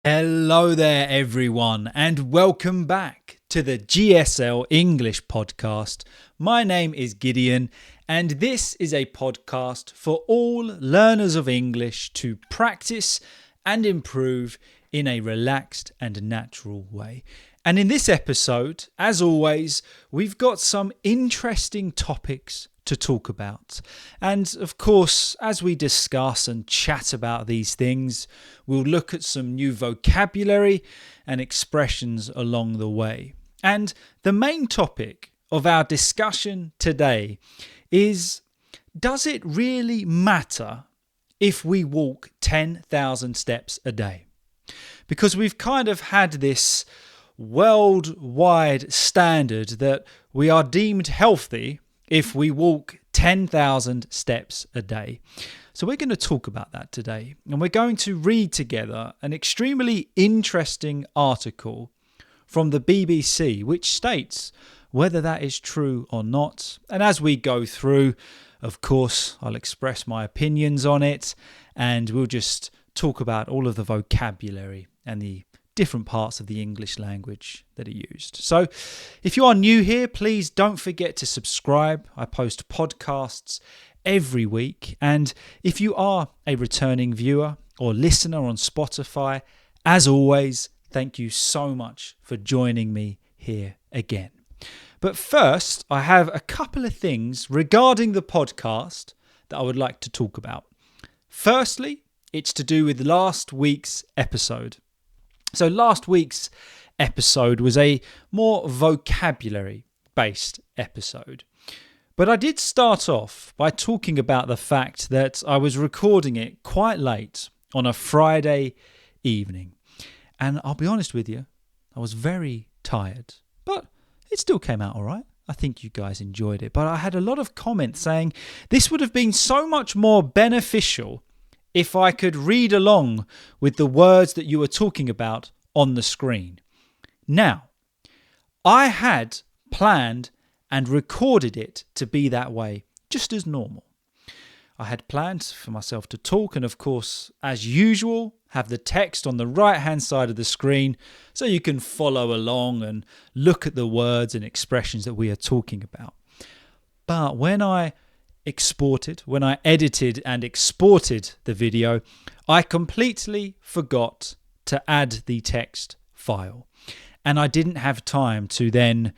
Hello there, everyone, and welcome back to the GSL-English Podcast. My name is Gideon, and this is a podcast for all learners of English to practice and improve in a relaxed and natural way. And in this episode, as always, we've got some interesting topics to talk about. And of course, as we discuss and chat about these things, we'll look at some new vocabulary and expressions along the way. And the main topic of our discussion today is, does it really matter if we walk 10,000 steps a day? Because we've kind of had this worldwide standard that we are deemed healthy if we walk 10,000 steps a day. So we're going to talk about that today. And we're going to read together an extremely interesting article from the BBC, which states whether that is true or not. And as we go through, of course, I'll express my opinions on it, and we'll just talk about all of the vocabulary and the different parts of the English language that are used. So if you are new here, please don't forget to subscribe. I post podcasts every week. And if you are a returning viewer or listener on Spotify, as always, thank you so much for joining me here again. But first, I have a couple of things regarding the podcast that I would like to talk about. Firstly, it's to do with last week's episode. So last week's episode was a more vocabulary-based episode. But I did start off by talking about the fact that I was recording it quite late on a Friday evening. And I'll be honest with you, I was very tired. But it still came out all right. I think you guys enjoyed it. But I had a lot of comments saying this would have been so much more beneficial if I could read along with the words that you were talking about on the screen. Now, I had planned and recorded it to be that way, just as normal. I had planned for myself to talk and, of course, as usual, have the text on the right-hand side of the screen so you can follow along and look at the words and expressions that we are talking about. But when I edited and exported the video, I completely forgot to add the text file. And I didn't have time to then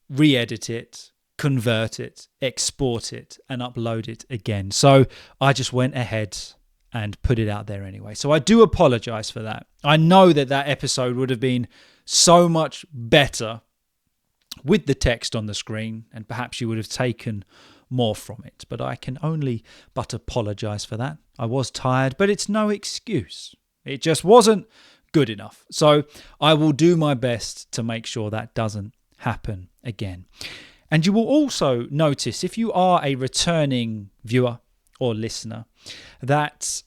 re-edit it, convert it, export it, and upload it again. So I just went ahead and put it out there anyway. So I do apologize for that. I know that episode would have been so much better with the text on the screen, and perhaps you would have taken more from it, but I can only but apologize for that. I was tired, but it's no excuse. It just wasn't good enough. So I will do my best to make sure that doesn't happen again. And you will also notice, if you are a returning viewer or listener, that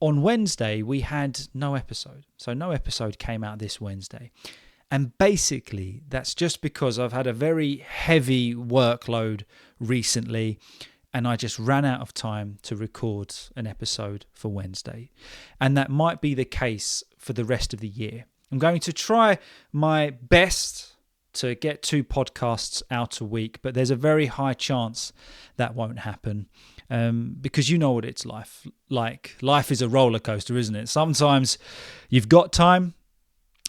on Wednesday we had no episode. So no episode came out this Wednesday. And basically, that's just because I've had a very heavy workload recently, and I just ran out of time to record an episode for Wednesday. And that might be the case for the rest of the year. I'm going to try my best to get 2 podcasts out a week, but there's a very high chance that won't happen. Because you know what it's like. Life is a roller coaster, isn't it? Sometimes you've got time,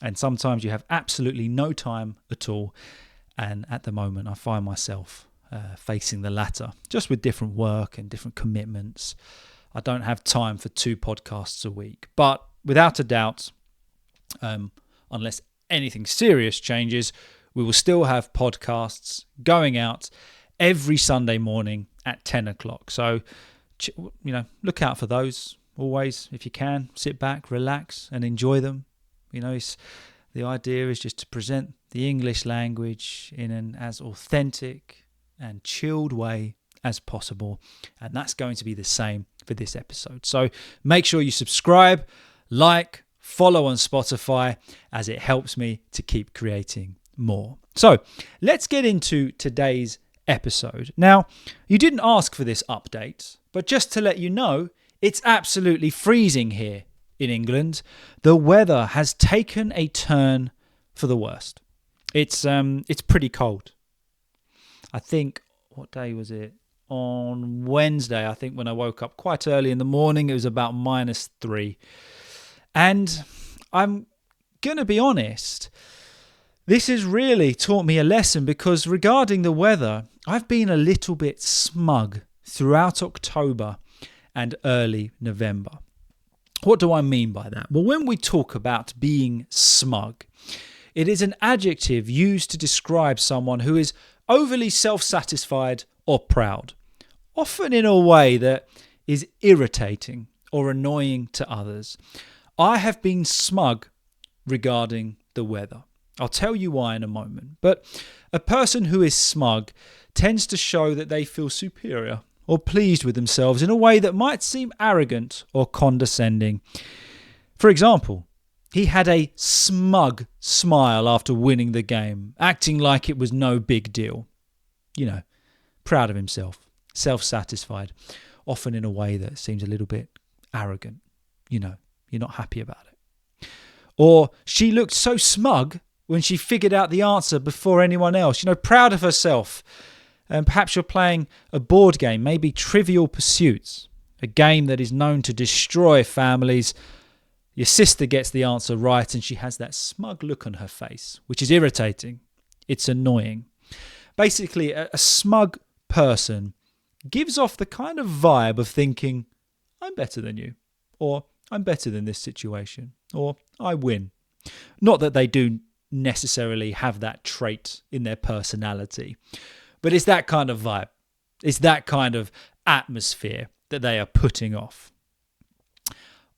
and sometimes you have absolutely no time at all. And at the moment, I find myself facing the latter, just with different work and different commitments. I don't have time for 2 podcasts a week. But without a doubt, unless anything serious changes, we will still have podcasts going out every Sunday morning at 10 o'clock. So, look out for those always. If you can, sit back, relax and enjoy them. The idea is just to present the English language in an as authentic and chilled way as possible. And that's going to be the same for this episode. So make sure you subscribe, like, follow on Spotify, as it helps me to keep creating more. So let's get into today's episode. Now, you didn't ask for this update, but just to let you know, it's absolutely freezing here in England, the weather has taken a turn for the worst. It's pretty cold. I think, what day was it? On Wednesday, I think, when I woke up quite early in the morning, it was about -3. And I'm going to be honest, this has really taught me a lesson, because regarding the weather, I've been a little bit smug throughout October and early November. What do I mean by that? Well, when we talk about being smug, it is an adjective used to describe someone who is overly self-satisfied or proud, often in a way that is irritating or annoying to others. I have been smug regarding the weather. I'll tell you why in a moment. But a person who is smug tends to show that they feel superior or pleased with themselves in a way that might seem arrogant or condescending. For example, he had a smug smile after winning the game, acting like it was no big deal. Proud of himself, self-satisfied, often in a way that seems a little bit arrogant. You're not happy about it. Or she looked so smug when she figured out the answer before anyone else, proud of herself. And perhaps you're playing a board game, maybe Trivial Pursuits, a game that is known to destroy families. Your sister gets the answer right and she has that smug look on her face, which is irritating. It's annoying. Basically, a smug person gives off the kind of vibe of thinking, I'm better than you, or I'm better than this situation, or I win. Not that they do necessarily have that trait in their personality, but it's that kind of vibe. It's that kind of atmosphere that they are putting off.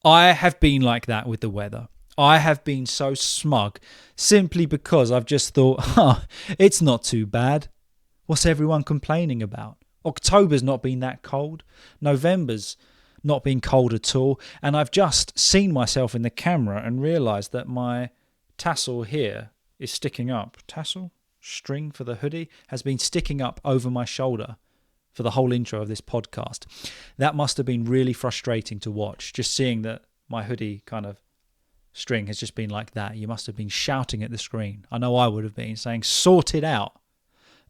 I have been like that with the weather. I have been so smug simply because I've just thought, it's not too bad. What's everyone complaining about? October's not been that cold. November's not been cold at all. And I've just seen myself in the camera and realised that my tassel here is sticking up. Tassel? String for the hoodie has been sticking up over my shoulder for the whole intro of this podcast. That must have been really frustrating to watch, just seeing that my hoodie kind of string has just been like that. You must have been shouting at the screen. I know I would have been saying, sort it out.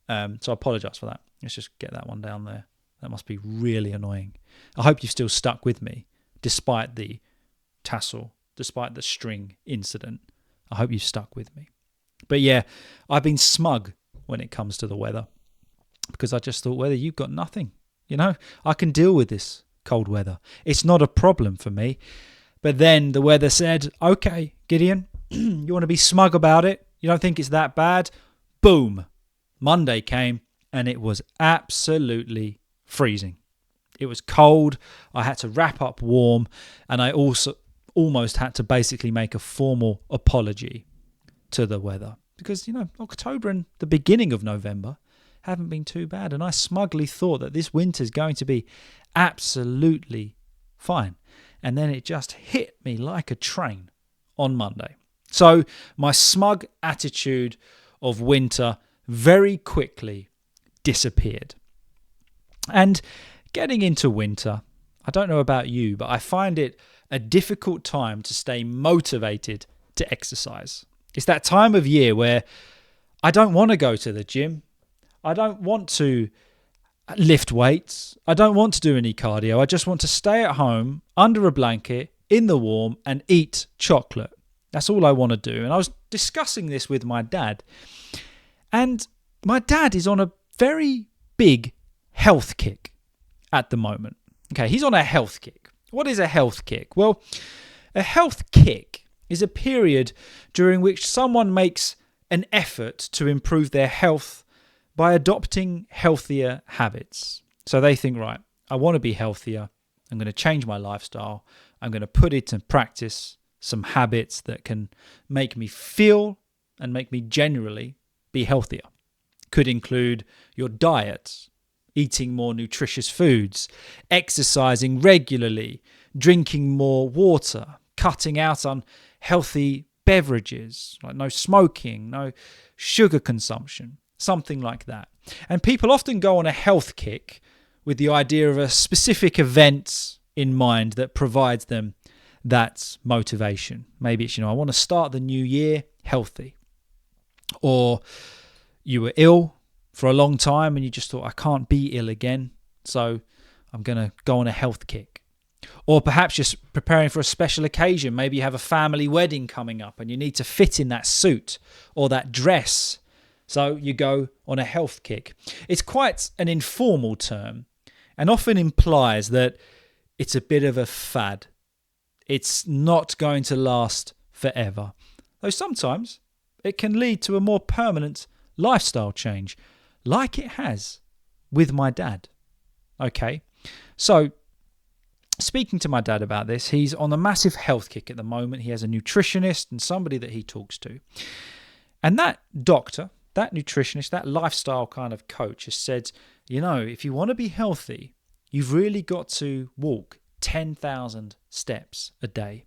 So I apologise for that. Let's just get that one down there. That must be really annoying. I hope you've still stuck with me despite the tassel, despite the string incident. I hope you've stuck with me. But yeah, I've been smug when it comes to the weather, because I just thought, weather, you've got nothing. I can deal with this cold weather. It's not a problem for me. But then the weather said, okay, Gideon, you want to be smug about it? You don't think it's that bad? Boom. Monday came and it was absolutely freezing. It was cold. I had to wrap up warm, and I also almost had to basically make a formal apology to the weather, because October and the beginning of November haven't been too bad, and I smugly thought that this winter's going to be absolutely fine, and then it just hit me like a train on Monday. So my smug attitude of winter very quickly disappeared. And getting into winter, I don't know about you, but I find it a difficult time to stay motivated to exercise. It's that time of year where I don't want to go to the gym. I don't want to lift weights. I don't want to do any cardio. I just want to stay at home under a blanket in the warm and eat chocolate. That's all I want to do. And I was discussing this with my dad. And my dad is on a very big health kick at the moment. Okay, he's on a health kick. What is a health kick? Well, a health kick is a period during which someone makes an effort to improve their health by adopting healthier habits. So they think, right, I want to be healthier. I'm going to change my lifestyle. I'm going to put it into practice some habits that can make me feel and make me generally be healthier. Could include your diet, eating more nutritious foods, exercising regularly, drinking more water, cutting out unhealthy beverages, like no smoking, no sugar consumption, something like that. And people often go on a health kick with the idea of a specific event in mind that provides them that motivation. Maybe it's, I want to start the new year healthy. Or you were ill for a long time and you just thought, I can't be ill again, so I'm going to go on a health kick. Or perhaps just preparing for a special occasion. Maybe you have a family wedding coming up and you need to fit in that suit or that dress. So you go on a health kick. It's quite an informal term and often implies that it's a bit of a fad. It's not going to last forever. Though sometimes it can lead to a more permanent lifestyle change, like it has with my dad. Okay, so speaking to my dad about this, he's on a massive health kick at the moment. He has a nutritionist and somebody that he talks to. And that doctor, that nutritionist, that lifestyle kind of coach has said, if you want to be healthy, you've really got to walk 10,000 steps a day.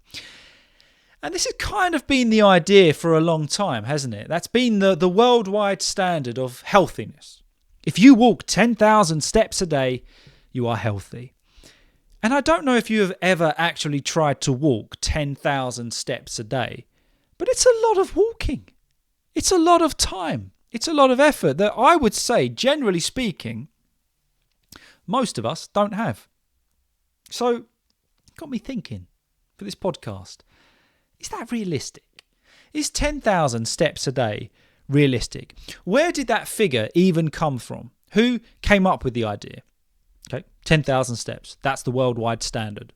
And this has kind of been the idea for a long time, hasn't it? That's been the worldwide standard of healthiness. If you walk 10,000 steps a day, you are healthy. And I don't know if you have ever actually tried to walk 10,000 steps a day, but it's a lot of walking. It's a lot of time. It's a lot of effort that I would say, generally speaking, most of us don't have. So it got me thinking for this podcast, is that realistic? Is 10,000 steps a day realistic? Where did that figure even come from? Who came up with the idea? Okay, 10,000 steps. That's the worldwide standard.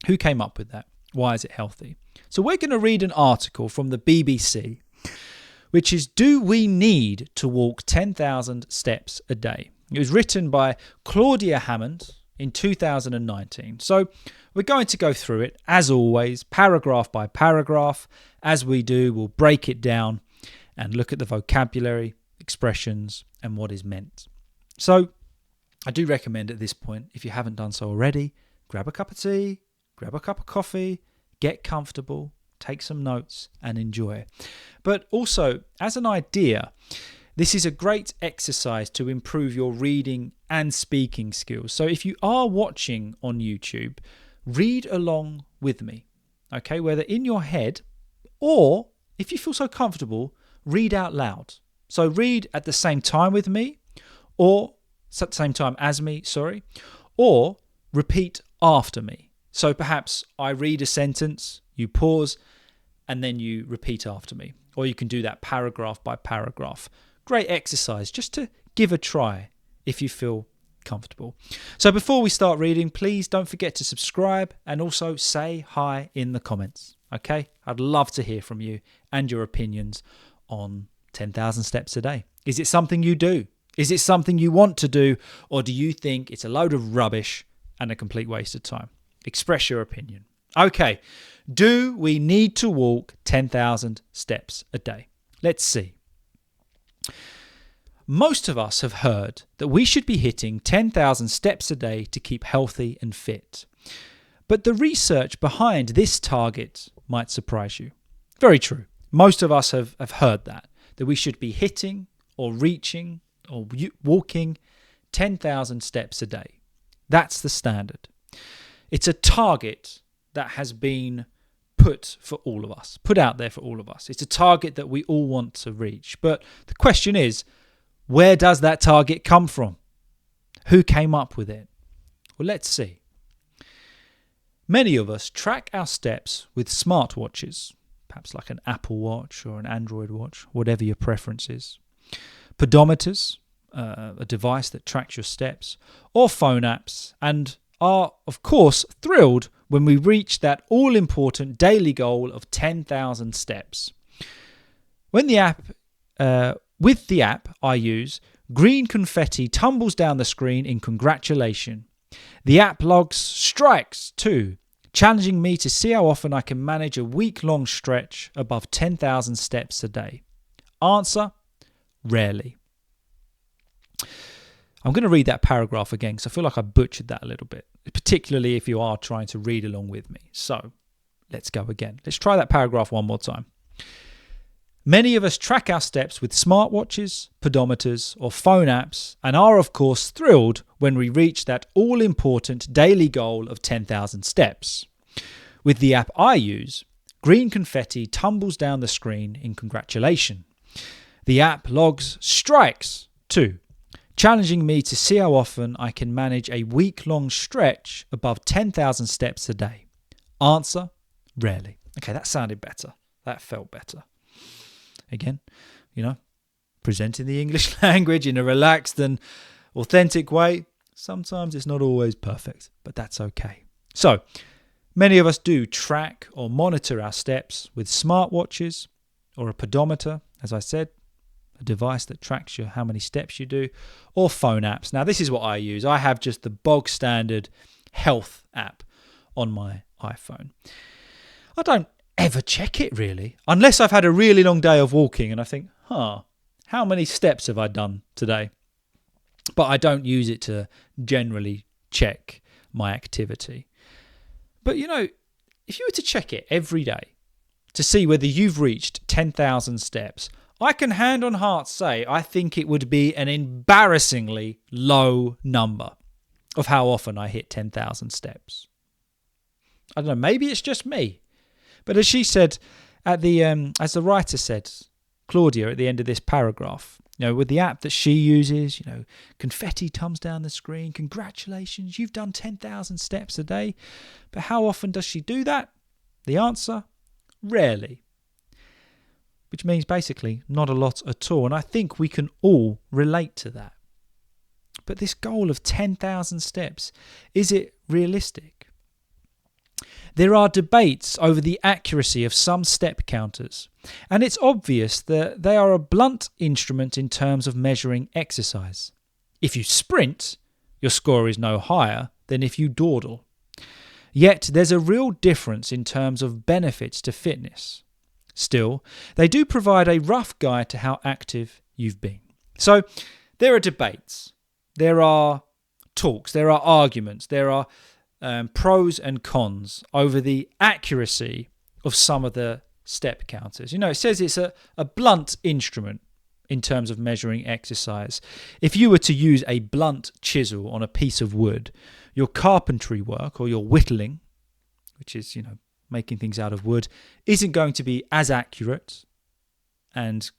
Who came up with that? Why is it healthy? So we're going to read an article from the BBC, which is, Do We Need to Walk 10,000 Steps a Day? It was written by Claudia Hammond in 2019. So we're going to go through it, as always, paragraph by paragraph. As we do, we'll break it down and look at the vocabulary, expressions, and what is meant. So I do recommend at this point, if you haven't done so already, grab a cup of tea, grab a cup of coffee, get comfortable, take some notes and enjoy. But also, as an idea, this is a great exercise to improve your reading and speaking skills. So if you are watching on YouTube, read along with me, okay? Whether in your head or, if you feel so comfortable, read out loud. So read at the same time with me or at the same time as me, or repeat after me. So perhaps I read a sentence, you pause, and then you repeat after me. Or you can do that paragraph by paragraph. Great exercise just to give a try if you feel comfortable. So before we start reading, please don't forget to subscribe and also say hi in the comments. Okay? I'd love to hear from you and your opinions on 10,000 steps a day. Is it something you do? Is it something you want to do? Or do you think it's a load of rubbish and a complete waste of time? Express your opinion. Okay, do we need to walk 10,000 steps a day? Let's see. Most of us have heard that we should be hitting 10,000 steps a day to keep healthy and fit. But the research behind this target might surprise you. Very true. Most of us have heard that we should be hitting or reaching or walking 10,000 steps a day. That's the standard. It's a target that has been put for all of us, put out there for all of us. It's a target that we all want to reach. But the question is, where does that target come from? Who came up with it? Well, let's see. Many of us track our steps with smartwatches, perhaps like an Apple Watch or an Android watch, whatever your preference is. Pedometers, a device that tracks your steps, or phone apps, and are, of course, thrilled when we reach that all-important daily goal of 10,000 steps. With the app I use, green confetti tumbles down the screen in congratulation. The app logs strikes too, challenging me to see how often I can manage a week-long stretch above 10,000 steps a day. Answer: rarely. I'm going to read that paragraph again because I feel like I butchered that a little bit, particularly if you are trying to read along with me. So let's go again. Let's try that paragraph one more time. Many of us track our steps with smartwatches, pedometers, or phone apps and are, of course, thrilled when we reach that all-important daily goal of 10,000 steps. With the app I use, green confetti tumbles down the screen in congratulation. The app logs strikes too, challenging me to see how often I can manage a week-long stretch above 10,000 steps a day. Answer, rarely. Okay, that sounded better. That felt better. Again, presenting the English language in a relaxed and authentic way. Sometimes it's not always perfect, but that's okay. So, many of us do track or monitor our steps with smartwatches or a pedometer, as I said, a device that tracks how many steps you do, or phone apps. Now, this is what I use. I have just the bog standard health app on my iPhone. I don't ever check it really, unless I've had a really long day of walking and I think, how many steps have I done today? But I don't use it to generally check my activity. But if you were to check it every day to see whether you've reached 10,000 steps, I can hand on heart say I think it would be an embarrassingly low number of how often I hit 10,000 steps. I don't know, maybe it's just me. But as she said, as the writer said, Claudia, at the end of this paragraph, with the app that she uses, confetti comes down the screen. Congratulations, you've done 10,000 steps a day. But how often does she do that? The answer, rarely. Which means basically not a lot at all. And I think we can all relate to that. But this goal of 10,000 steps, is it realistic? There are debates over the accuracy of some step counters, and it's obvious that they are a blunt instrument in terms of measuring exercise. If you sprint, your score is no higher than if you dawdle. Yet there's a real difference in terms of benefits to fitness. Still, they do provide a rough guide to how active you've been. So there are debates, there are talks, there are arguments, there are pros and cons over the accuracy of some of the step counters. It says it's a blunt instrument in terms of measuring exercise. If you were to use a blunt chisel on a piece of wood, your carpentry work or your whittling, which is, making things out of wood, isn't going to be as accurate and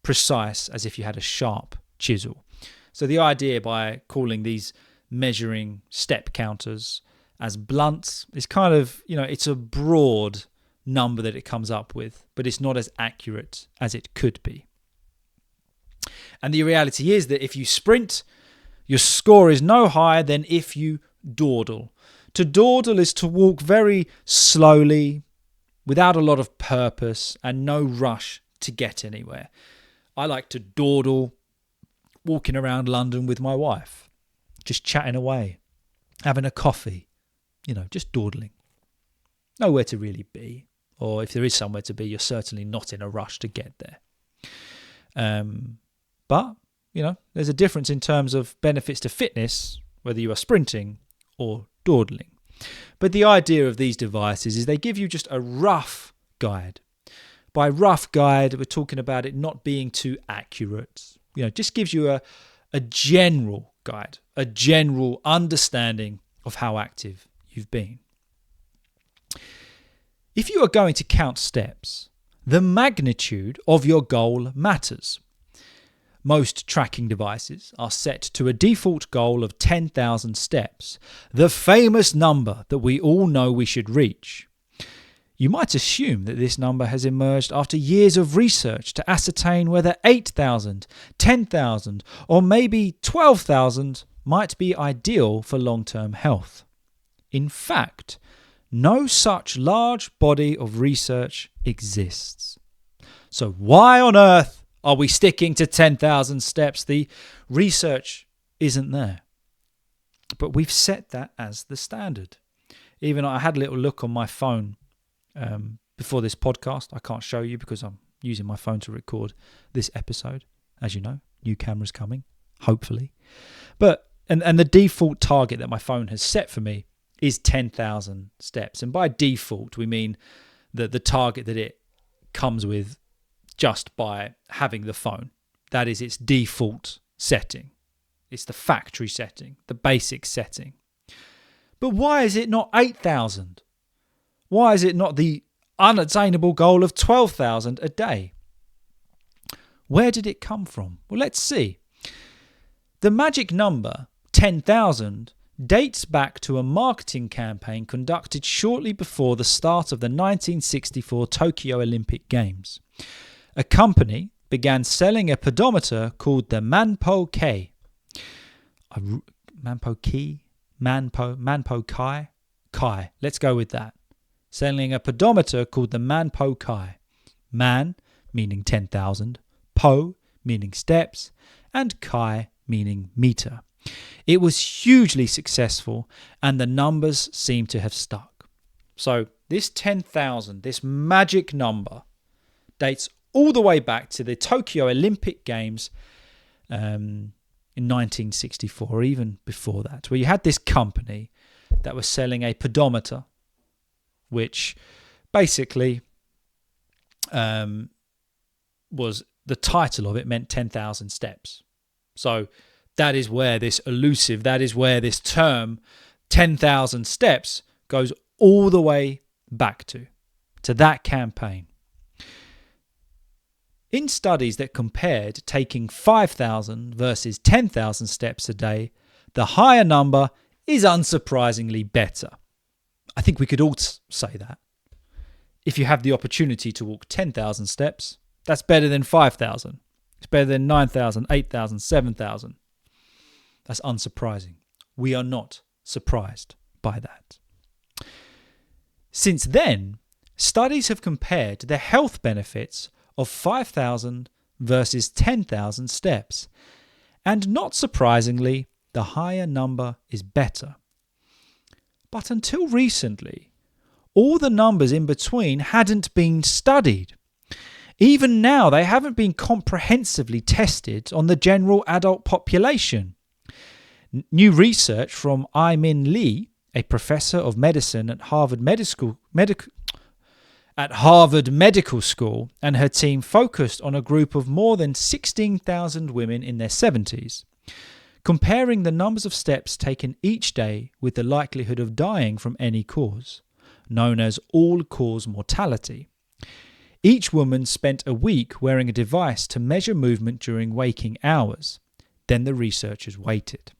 precise as if you had a sharp chisel. So the idea by calling these measuring step counters as blunt is kind of, it's a broad number that it comes up with, but it's not as accurate as it could be. And the reality is that if you sprint, your score is no higher than if you dawdle. To dawdle is to walk very slowly, without a lot of purpose and no rush to get anywhere. I like to dawdle walking around London with my wife, just chatting away, having a coffee, just dawdling. Nowhere to really be. Or if there is somewhere to be, you're certainly not in a rush to get there. But, there's a difference in terms of benefits to fitness, whether you are sprinting or dawdling. But the idea of these devices is they give you just a rough guide. By rough guide, we're talking about it not being too accurate. Just gives you a general guide, a general understanding of how active you've been. If you are going to count steps, the magnitude of your goal matters. Most tracking devices are set to a default goal of 10,000 steps, the famous number that we all know we should reach. You might assume that this number has emerged after years of research to ascertain whether 8,000, 10,000, or maybe 12,000 might be ideal for long-term health. In fact, no such large body of research exists. So why on earth are we sticking to 10,000 steps? The research isn't there. But we've set that as the standard. Even I had a little look on my phone before this podcast. I can't show you because I'm using my phone to record this episode. As you know, new camera's coming, hopefully. But and the default target that my phone has set for me is 10,000 steps. And by default, we mean the target that it comes with just by having the phone. That is its default setting. It's the factory setting, the basic setting. But why is it not 8,000 Why is it not the unattainable goal of 12,000 a day? Where did it come from? Well, let's see. The magic number, 10,000, dates back to a marketing campaign conducted shortly before the start of the 1964 Tokyo Olympic Games. A company began selling a pedometer called the Manpo Kai. Manpo Kai. Let's go with that. Selling a pedometer called the Manpo Kai. Man meaning 10,000, po meaning steps, and kai meaning meter. It was hugely successful, and the numbers seem to have stuck. So this 10,000, this magic number, dates all the way back to the Tokyo Olympic Games in 1964, or even before that, where you had this company that was selling a pedometer, which basically was the title of it, meant 10,000 steps. So that is where this term 10,000 steps goes all the way back to that campaign. In studies that compared taking 5,000 versus 10,000 steps a day, the higher number is unsurprisingly better. I think we could all say that. If you have the opportunity to walk 10,000 steps, that's better than 5,000. It's better than 9,000, 8,000, 7,000. That's unsurprising. We are not surprised by that. Since then, studies have compared the health benefits of 5,000 versus 10,000 steps. And not surprisingly, the higher number is better. But until recently, all the numbers in between hadn't been studied. Even now, they haven't been comprehensively tested on the general adult population. New research from Ai-Min Lee, a professor of medicine at Harvard Medical School, and her team focused on a group of more than 16,000 women in their 70s, comparing the numbers of steps taken each day with the likelihood of dying from any cause, known as all-cause mortality. Each woman spent a week wearing a device to measure movement during waking hours. Then the researchers waited.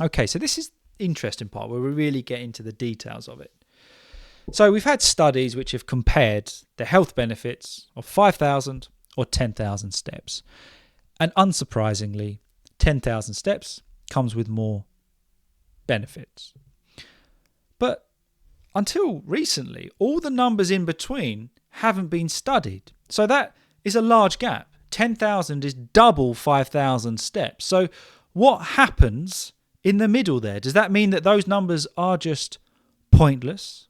Okay, so this is the interesting part where we really get into the details of it. So we've had studies which have compared the health benefits of 5,000 or 10,000 steps. And unsurprisingly, 10,000 steps comes with more benefits. But until recently, all the numbers in between haven't been studied. So that is a large gap. 10,000 is double 5,000 steps. So what happens in the middle there? Does that mean that those numbers are just pointless?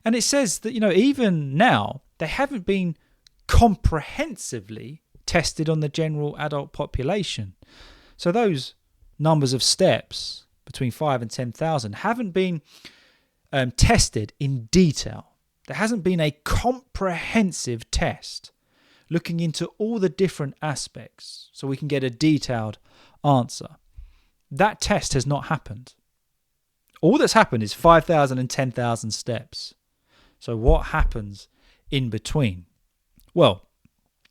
And it says that, even now, they haven't been comprehensively tested on the general adult population. So those numbers of steps between 5 and 10,000 haven't been tested in detail. There hasn't been a comprehensive test looking into all the different aspects so we can get a detailed answer. That test has not happened. All that's happened is 5,000 and 10,000 steps. So what happens in between? Well,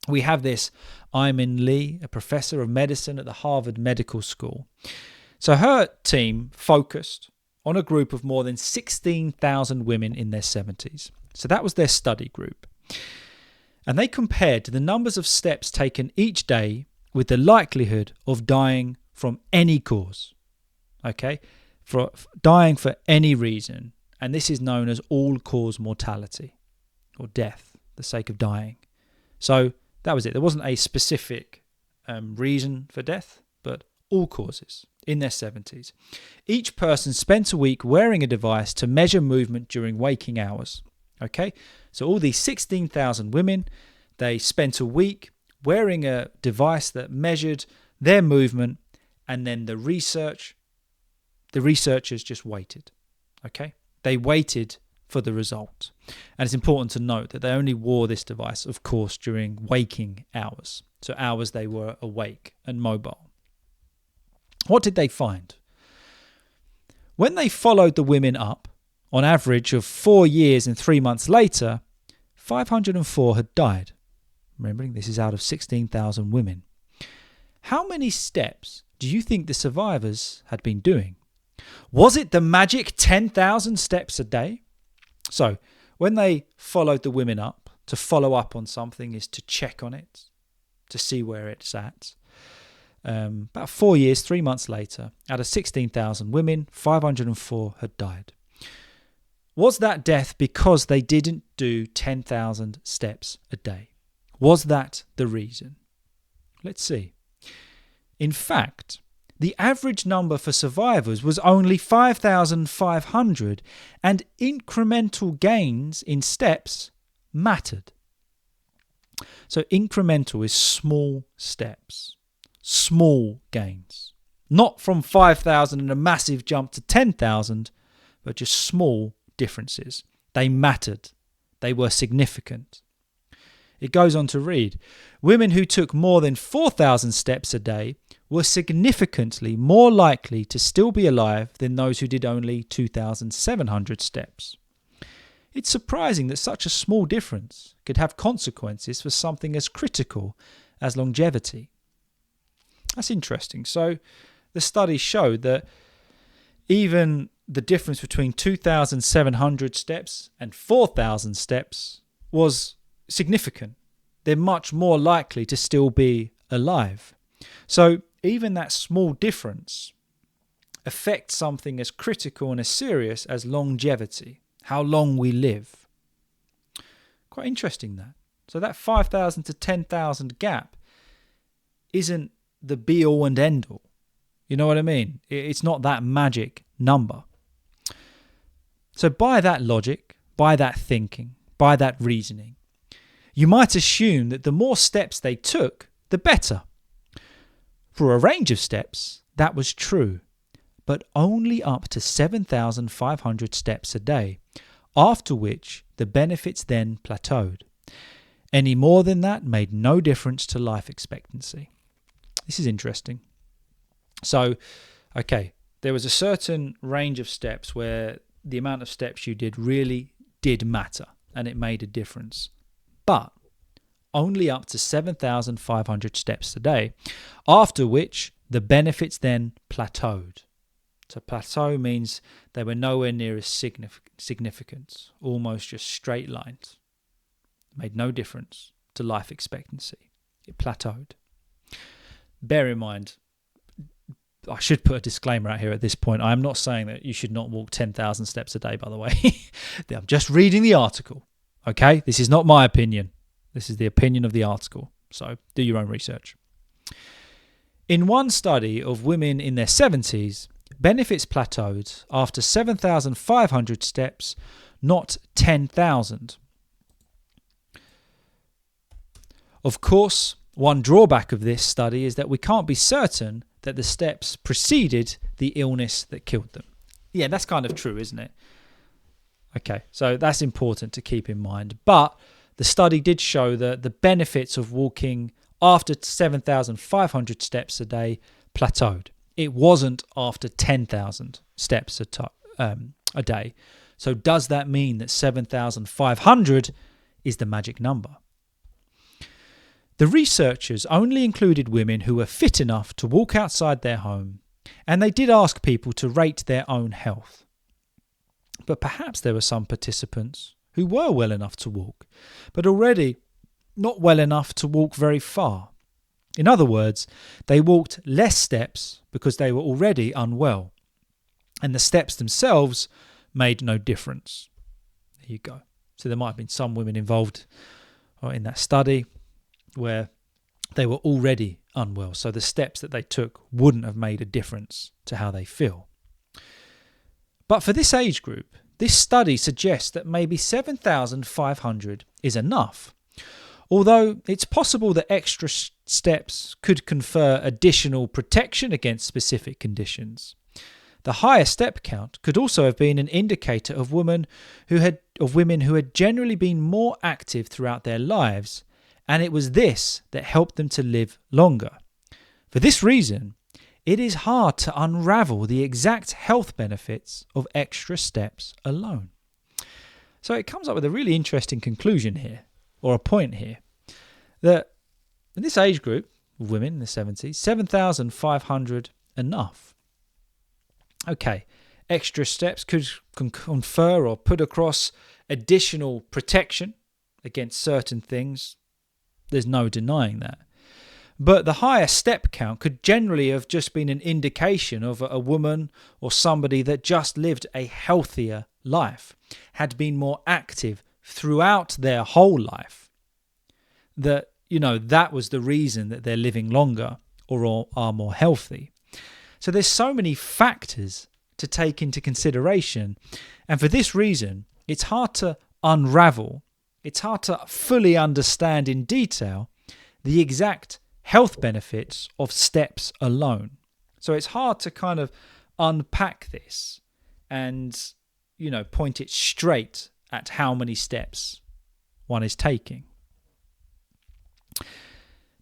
we have this Ai-Min Lee, a professor of medicine at the Harvard Medical School. So her team focused on a group of more than 16,000 women in their 70s. So that was their study group. And they compared the numbers of steps taken each day with the likelihood of dying from any cause. Okay? For dying for any reason. And this is known as all-cause mortality, or death, the sake of dying. So that was it. There wasn't a specific reason for death, but all causes in their 70s. Each person spent a week wearing a device to measure movement during waking hours. Okay, so all these 16,000 women, they spent a week wearing a device that measured their movement, and then the researchers just waited. Okay. They waited for the result. And it's important to note that they only wore this device, of course, during waking hours. So hours they were awake and mobile. What did they find? When they followed the women up on average of 4 years and 3 months later, 504 had died. Remembering this is out of 16,000 women. How many steps do you think the survivors had been doing? Was it the magic 10,000 steps a day? So, when they followed the women up, to follow up on something is to check on it, to see where it's at. About 4 years, 3 months later, out of 16,000 women, 504 had died. Was that death because they didn't do 10,000 steps a day? Was that the reason? Let's see. In fact, the average number for survivors was only 5,500, and incremental gains in steps mattered. So incremental is small steps, small gains. Not from 5,000 and a massive jump to 10,000, but just small differences. They mattered. They were significant. It goes on to read, women who took more than 4,000 steps a day were significantly more likely to still be alive than those who did only 2,700 steps. It's surprising that such a small difference could have consequences for something as critical as longevity. That's interesting. So the study showed that even the difference between 2,700 steps and 4,000 steps was significant. They're much more likely to still be alive. So even that small difference affects something as critical and as serious as longevity, how long we live. Quite interesting that. So that 5,000 to 10,000 gap isn't the be all and end all. You know what I mean? It's not that magic number. So by that logic, by that thinking, by that reasoning, you might assume that the more steps they took, the better. For a range of steps, that was true, but only up to 7,500 steps a day, after which the benefits then plateaued. Any more than that made no difference to life expectancy. This is interesting. So, okay, there was a certain range of steps where the amount of steps you did really did matter and it made a difference. But only up to 7,500 steps a day, after which the benefits then plateaued. So plateau means they were nowhere near as significant, almost just straight lines. Made no difference to life expectancy. It plateaued. Bear in mind, I should put a disclaimer out here at this point. I'm not saying that you should not walk 10,000 steps a day, by the way. I'm just reading the article. Okay? This is not my opinion. This is the opinion of the article. So do your own research. In one study of women in their 70s, benefits plateaued after 7,500 steps, not 10,000. Of course, one drawback of this study is that we can't be certain that the steps preceded the illness that killed them. Yeah, that's kind of true, isn't it? Okay, so that's important to keep in mind. But the study did show that the benefits of walking after 7,500 steps a day plateaued. It wasn't after 10,000 steps a day. So does that mean that 7,500 is the magic number? The researchers only included women who were fit enough to walk outside their home, and they did ask people to rate their own health. But perhaps there were some participants who were well enough to walk, but already not well enough to walk very far. In other words, they walked less steps because they were already unwell, and the steps themselves made no difference. There you go. So there might have been some women involved in that study where they were already unwell, so the steps that they took wouldn't have made a difference to how they feel. But for this age group, this study suggests that maybe 7,500 is enough. Although it's possible that extra steps could confer additional protection against specific conditions. The higher step count could also have been an indicator of women who had generally been more active throughout their lives, and it was this that helped them to live longer. For this reason, it is hard to unravel the exact health benefits of extra steps alone. So it comes up with a really interesting conclusion here, or a point here, that in this age group of women in the 70s, 7,500 enough. Okay, extra steps can confer or put across additional protection against certain things. There's no denying that. But the higher step count could generally have just been an indication of a woman or somebody that just lived a healthier life, had been more active throughout their whole life. That, that was the reason that they're living longer or are more healthy. So there's so many factors to take into consideration. And for this reason, it's hard to unravel, it's hard to fully understand in detail the exact health benefits of steps alone. So it's hard to kind of unpack this and, point it straight at how many steps one is taking.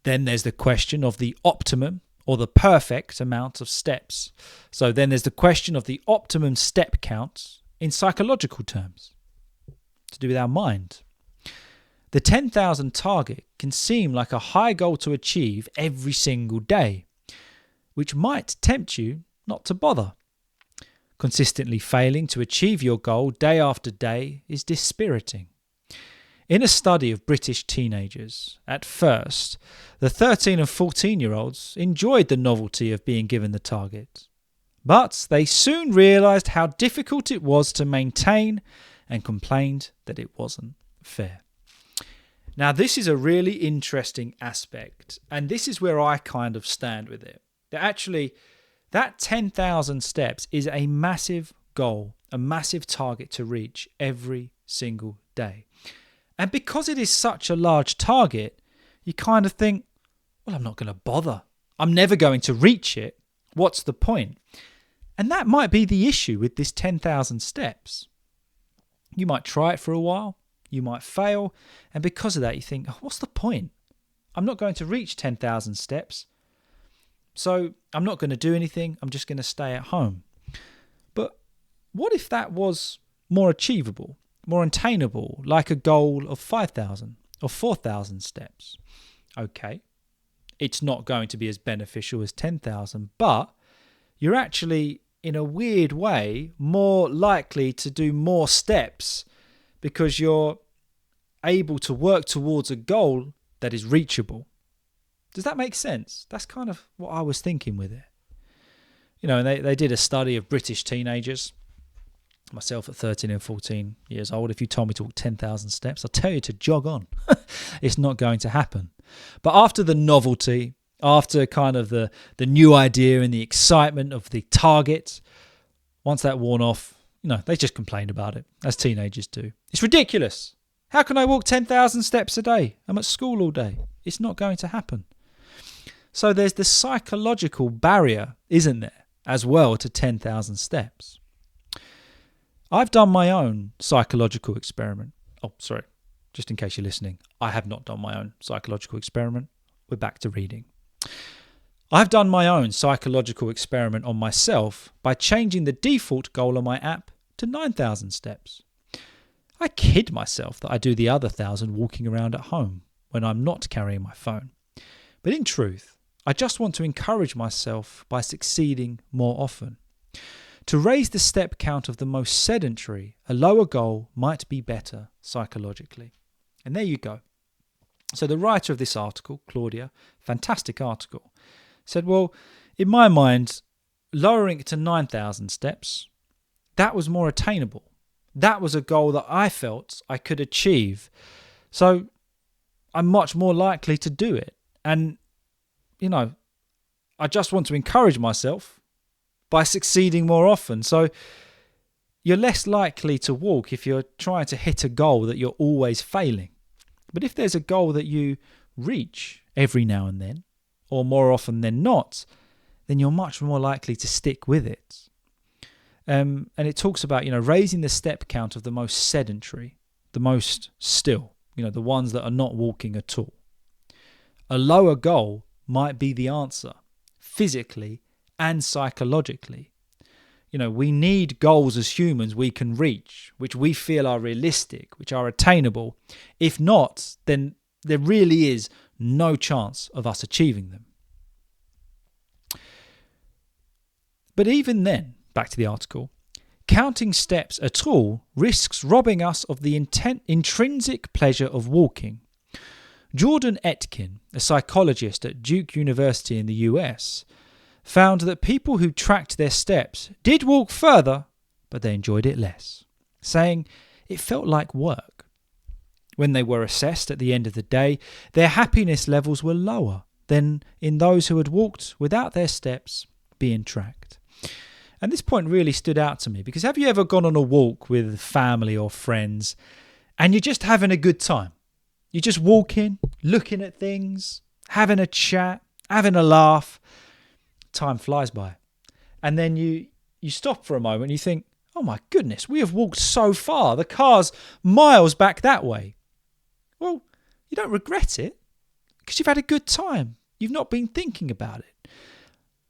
Then there's the question of the optimum or the perfect amount of steps. So then there's the question of the optimum step count in psychological terms, to do with our mind. The 10,000 target can seem like a high goal to achieve every single day, which might tempt you not to bother. Consistently failing to achieve your goal day after day is dispiriting. In a study of British teenagers, at first, the 13 and 14-year-olds enjoyed the novelty of being given the target, but they soon realised how difficult it was to maintain and complained that it wasn't fair. Now, this is a really interesting aspect, and this is where I kind of stand with it. That actually, that 10,000 steps is a massive goal, a massive target to reach every single day. And because it is such a large target, you kind of think, well, I'm not going to bother. I'm never going to reach it. What's the point? And that might be the issue with this 10,000 steps. You might try it for a while. You might fail, and because of that you think, oh, what's the point? I'm not going to reach 10,000 steps, so I'm not going to do anything. I'm just going to stay at home. But what if that was more achievable, more attainable, like a goal of 5,000 or 4,000 steps? Okay, it's not going to be as beneficial as 10,000, but you're actually, in a weird way, more likely to do more steps because you're able to work towards a goal that is reachable. Does that make sense? That's kind of what I was thinking with it. And they did a study of British teenagers. Myself at 13 and 14 years old, if you told me to walk 10,000 steps, I'll tell you to jog on. It's not going to happen. But after the novelty, after kind of the new idea and the excitement of the target, once that worn off, they just complained about it, as teenagers do. It's ridiculous. How can I walk 10,000 steps a day? I'm at school all day. It's not going to happen. So there's the psychological barrier, isn't there, as well to 10,000 steps. I've done my own psychological experiment. Oh, sorry, just in case you're listening, I have not done my own psychological experiment. We're back to reading. I've done my own psychological experiment on myself by changing the default goal on my app to 9,000 steps. I kid myself that I do the other 1,000 walking around at home when I'm not carrying my phone. But in truth, I just want to encourage myself by succeeding more often. To raise the step count of the most sedentary, a lower goal might be better psychologically. And there you go. So the writer of this article, Claudia, fantastic article, said, well, in my mind, lowering it to 9,000 steps, that was more attainable. That was a goal that I felt I could achieve. So I'm much more likely to do it. And, I just want to encourage myself by succeeding more often. So you're less likely to walk if you're trying to hit a goal that you're always failing. But if there's a goal that you reach every now and then, or more often than not, then you're much more likely to stick with it. And it talks about, raising the step count of the most sedentary, the most still, the ones that are not walking at all. A lower goal might be the answer, physically and psychologically. We need goals as humans we can reach, which we feel are realistic, which are attainable. If not, then there really is no chance of us achieving them. But even then, back to the article, counting steps at all risks robbing us of the intrinsic pleasure of walking. Jordan Etkin, a psychologist at Duke University in the US, found that people who tracked their steps did walk further, but they enjoyed it less, saying it felt like work. When they were assessed at the end of the day, their happiness levels were lower than in those who had walked without their steps being tracked. And this point really stood out to me, because have you ever gone on a walk with family or friends and you're just having a good time? You're just walking, looking at things, having a chat, having a laugh. Time flies by. And then you stop for a moment and you think, oh my goodness, we have walked so far. The car's miles back that way. Well, you don't regret it because you've had a good time. You've not been thinking about it.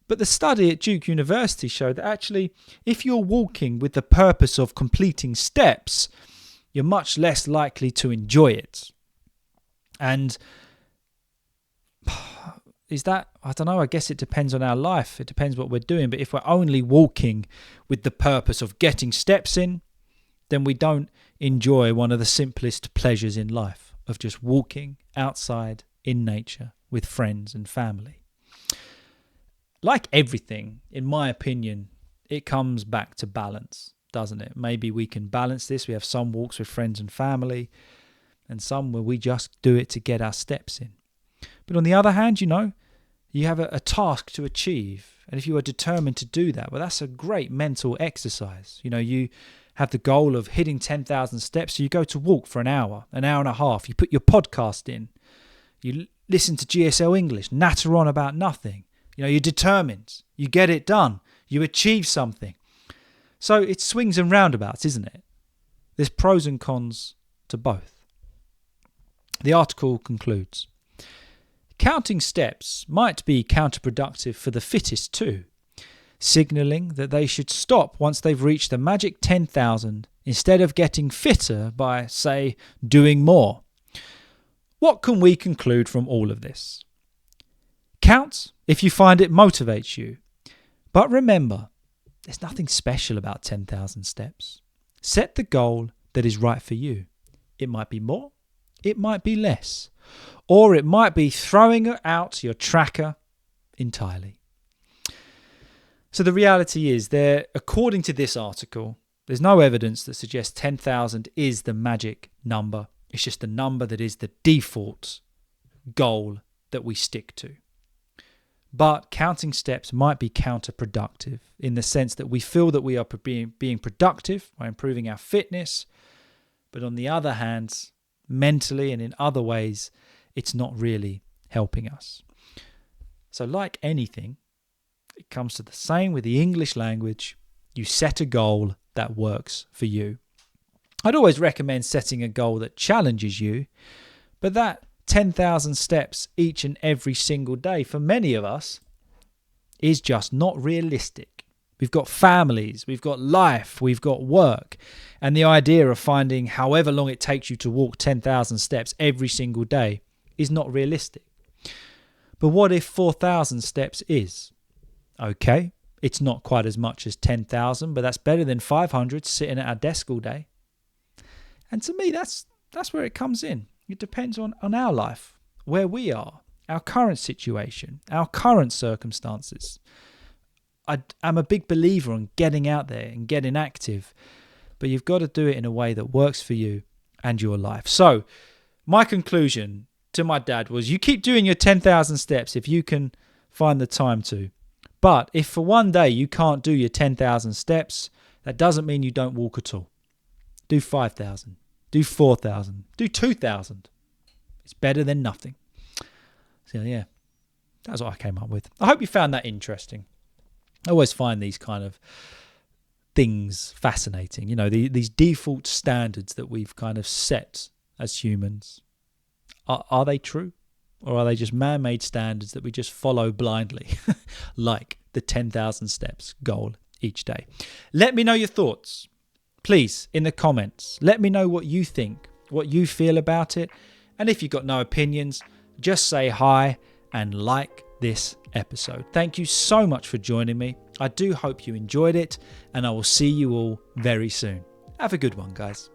But the study at Duke University showed that actually, if you're walking with the purpose of completing steps, you're much less likely to enjoy it. And is that, I don't know, I guess it depends on our life. It depends what we're doing. But if we're only walking with the purpose of getting steps in, then we don't enjoy one of the simplest pleasures in life of just walking outside in nature with friends and family. Like everything, in my opinion, it comes back to balance, doesn't it? Maybe we can balance this. We have some walks with friends and family and some where we just do it to get our steps in. But on the other hand, you have a task to achieve. And if you are determined to do that, well, that's a great mental exercise. You have the goal of hitting 10,000 steps. So you go to walk for an hour and a half. You put your podcast in. You listen to GSL-English, natter on about nothing. You're determined. You get it done. You achieve something. So it's swings and roundabouts, isn't it? There's pros and cons to both. The article concludes, counting steps might be counterproductive for the fittest too, signalling that they should stop once they've reached the magic 10,000 instead of getting fitter by, say, doing more. What can we conclude from all of this? Count if you find it motivates you. But remember, there's nothing special about 10,000 steps. Set the goal that is right for you. It might be more, it might be less, or it might be throwing out your tracker entirely. So the reality is according to this article, there's no evidence that suggests 10,000 is the magic number. It's just the number that is the default goal that we stick to. But counting steps might be counterproductive in the sense that we feel that we are being productive by improving our fitness. But on the other hand, mentally and in other ways, it's not really helping us. So like anything, it comes to the same with the English language. You set a goal that works for you. I'd always recommend setting a goal that challenges you, but that 10,000 steps each and every single day for many of us is just not realistic. We've got families, we've got life, we've got work. And the idea of finding however long it takes you to walk 10,000 steps every single day is not realistic. But what if 4,000 steps is? Okay, it's not quite as much as 10,000, but that's better than 500 sitting at our desk all day. And to me, that's where it comes in. It depends on our life, where we are, our current situation, our current circumstances. I'm a big believer in getting out there and getting active, but you've got to do it in a way that works for you and your life. So my conclusion to my dad was, you keep doing your 10,000 steps if you can find the time to. But if for one day you can't do your 10,000 steps, that doesn't mean you don't walk at all. Do 5,000, do 4,000, do 2,000. It's better than nothing. So yeah, that's what I came up with. I hope you found that interesting. I always find these kind of things fascinating. These default standards that we've kind of set as humans. Are they true? Or are they just man-made standards that we just follow blindly, like the 10,000 steps goal each day. Let me know your thoughts, please, in the comments. Let me know what you think, what you feel about it. And if you've got no opinions, just say hi and like this episode. Thank you so much for joining me. I do hope you enjoyed it, and I will see you all very soon. Have a good one, guys.